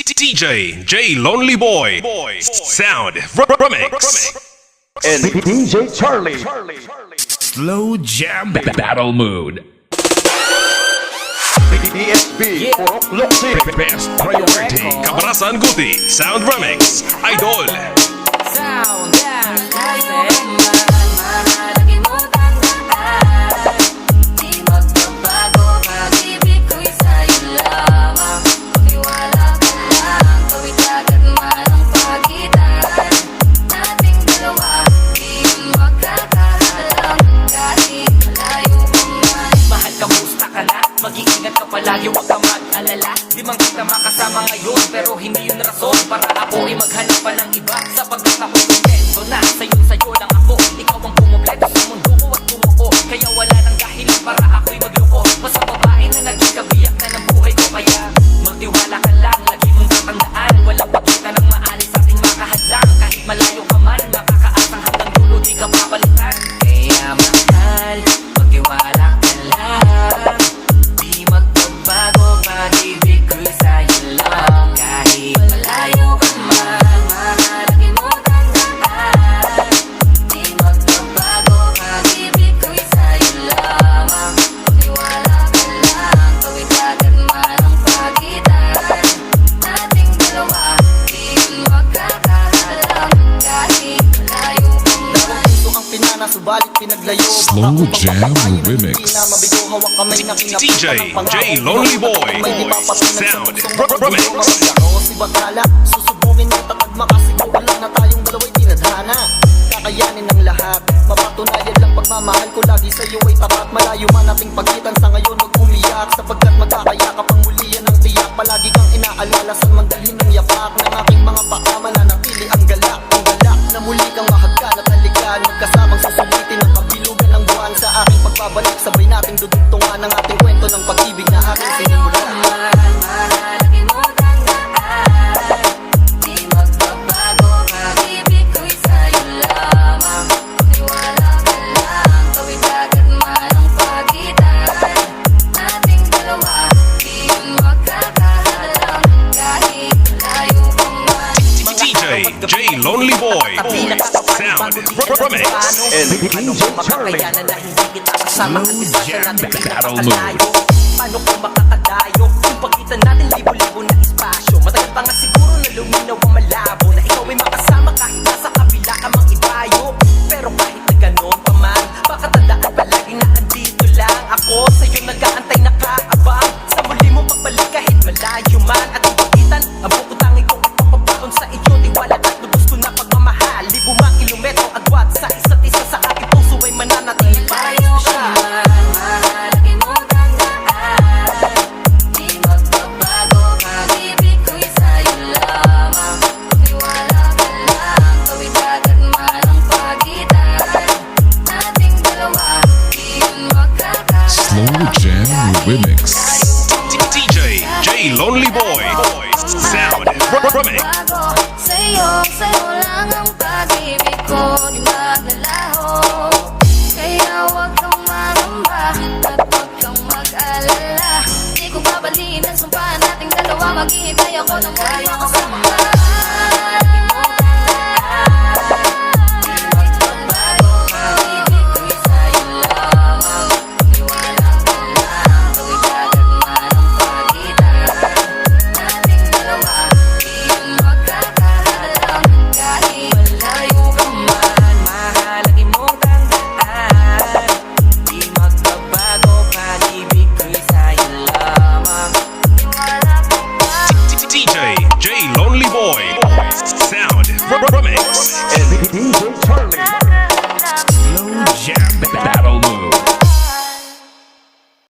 DJ J Lonely Boy Sound Remix and DJ Charlie. Slow Jam Battle Mood. DSB Purok Luksi. Best priority. Kabrasan Guti Sound Remix Idol Sound mag-iingat ka palagi, huwag ka mag-alala. Di man kita makasama ngayon, pero hindi yun rason para ako ay maghanap pa ng iba. Sapagkat ako'y kontento na sa'yo lang ako. Ikaw ang pumumpleto sa mundo ko at bumuo. Kaya wala nang dahilan para ako'y magluko. Basta babae na naging kabiyak na ng buhay ko. Kaya magtiwala ka lang, lagi mong tatandaan. Walang pagkita ng maalis ating makahadlang. Kahit malayo ka man, makakaasang hanggang dulo di ka papalitan. Kaya mahal, magtiwala ka lang. Bago pag-ibig ko sa'yo lang. Kahit malayo ka man, mahalagin mo tandaan. Di magbabago pag-ibig ko sa'yo lamang. Magtiwala ka lang, tawid agad man ang pagitan nating dalawa. Di yun magkakahalang kahit malayo ka man. Puso ang pinana, subalit pinaglayo. Slow Jam Remix. DJ J Lonely Boy Sound Remix Si Batala, susubungin ng tatag makasiguro lang na tayong dalawa'y tinadhana. Kakayanin ng lahat, mapatunayan lang pagmamahal ko lagi sa'yo ay tapat. Malayo man ating pagitan sa ngayon, huwag umiyak. Sapagkat magkakayakap ang mulian ng tiyak. Palagi kang inaalala sa mandalhin ng yapak ng aking mga paa. Mananatili ang galak na muli kang mahagkan at halikan. Magkasamang susulitin ng kabilugan ng buwan. Sa aking pagbabalik, sabay nating dudugtungan ang ating kwento ng pag-ibig na aking sinimula. Mahalagin mo tandaan. Di magbabago pag-ibig ko'y sa'yo lamang. Magtiwala ka lang, tawid agad man ang pagitan nating dalawa. Di yun magkakahalang kahit malayo ka man. DJ J Lonely Boy Sound Remix And DJ Charlie. Slow Jam Battle Mood. Paano kung makakadayo? Kung pagitan natin libo-libo na espasyo. Matagal pa nga siguro na luminaw ang malabo. Na ikaw ay makasama kahit nasa kabila ka mang ibayo. Pero kahit na ganon pa man, baka tandaan palagi na andito lang ako. Sa'yo nag-aantay nakaabang. Sa muli mong pagbalik kahit malayo man. At ang pagitan, ang buko tangi kong ipapabaon sa iyo. Tiwala at lubos ko na pagmamahal. Libo mang kilometro agwat sa isa't isa sa aking puso ay mananatili para Malayo ka man, mahalagin mo tandaan. Di magbabago pag-ibig ko'y sa'yo lamang. Magtiwala ka lang, tawid agad man ang pagitan nating dalawa. Di yun Slow magkakahalang Jam kahit Remix. DJ J Lonely Boy Sound Remix Sa'yo lang ang pag-ibig ko, di maglalaho. Kaya huwag kang mangamba at huwag kang mag-alala. Di ko babalin ang sumpa nating dalawa. Maghihintay ako ng muli makasama ka. Di magbabago pag-ibig ko'y sa'yo lamang. Magtiwala ka lang, tawid agad man ang pagitan nating dalawa. Di yun magkakahalang kahit malayo ka man. Mahalagin mong tandaan. Di magbabago pag-ibig ko'y sa'yo lamang. Magtiwala ka lang. DJ J Lonely Boy Sound Remix And DJ Charlie. Slow Jam